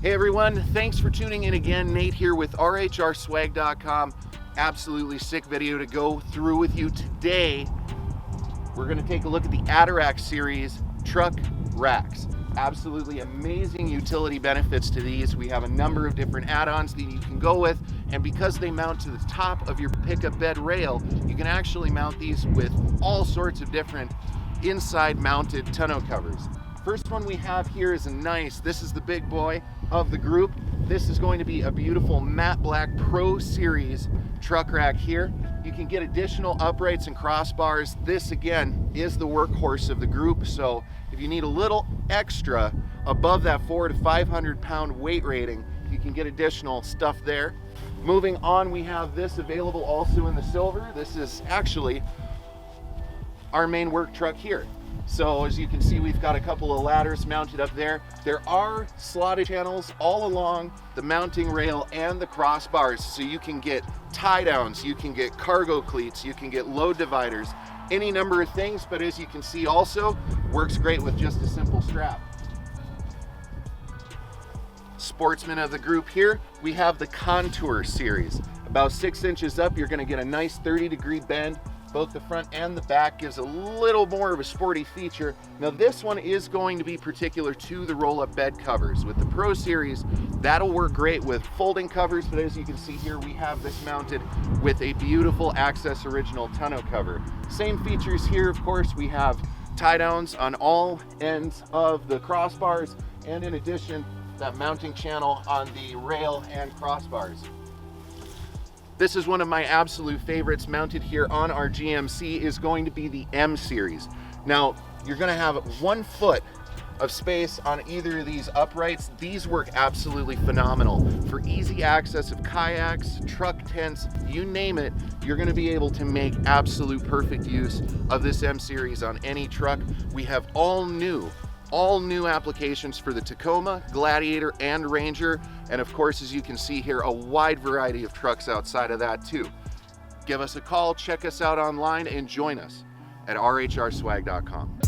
Hey everyone, thanks for tuning in again. Nate here with RHRSwag.com. Absolutely sick video to go through with you today. We're going to take a look at the Adarac series truck racks. Absolutely amazing utility benefits to these. We have a number of different add-ons that you can go with, and because they mount to the top of your pickup bed rail, you can actually mount these with all sorts of different inside mounted tonneau covers. First one we have here is this is the big boy of the group. This is going to be a beautiful matte black Pro Series truck rack here. You can get additional uprights and crossbars. This again is the workhorse of the group, so if you need a little extra above that 400 to 500 pound weight rating, you can get additional stuff there. Moving on, we have this available also in the silver. This is actually our main work truck here. So as you can see, we've got a couple of ladders mounted up there. There are slotted channels all along the mounting rail and the crossbars, so you can get tie downs, you can get cargo cleats, you can get load dividers, any number of things, but as you can see also works great with just a simple strap. Sportsman of the group here, we have the Contour series. About 6 inches up, you're going to get a nice 30-degree bend. Both the front and the back gives a little more of a sporty feature. Now this one is going to be particular to the roll-up bed covers. With the Pro Series, that'll work great with folding covers, but as you can see here, we have this mounted with a beautiful Access Original tonneau cover. Same features here, of course. We have tie downs on all ends of the crossbars, and in addition, that mounting channel on the rail and crossbars. This is one of my absolute favorites mounted here on our GMC is going to be the M series. Now, you're gonna have 1 foot of space on either of these uprights. These work absolutely phenomenal. For easy access of kayaks, truck tents, you name it, you're gonna be able to make absolute perfect use of this M series on any truck. We have all new applications for the Tacoma, Gladiator, and Ranger, and of course, as you can see here, a wide variety of trucks outside of that too. Give us a call, check us out online, and join us at RHRSwag.com.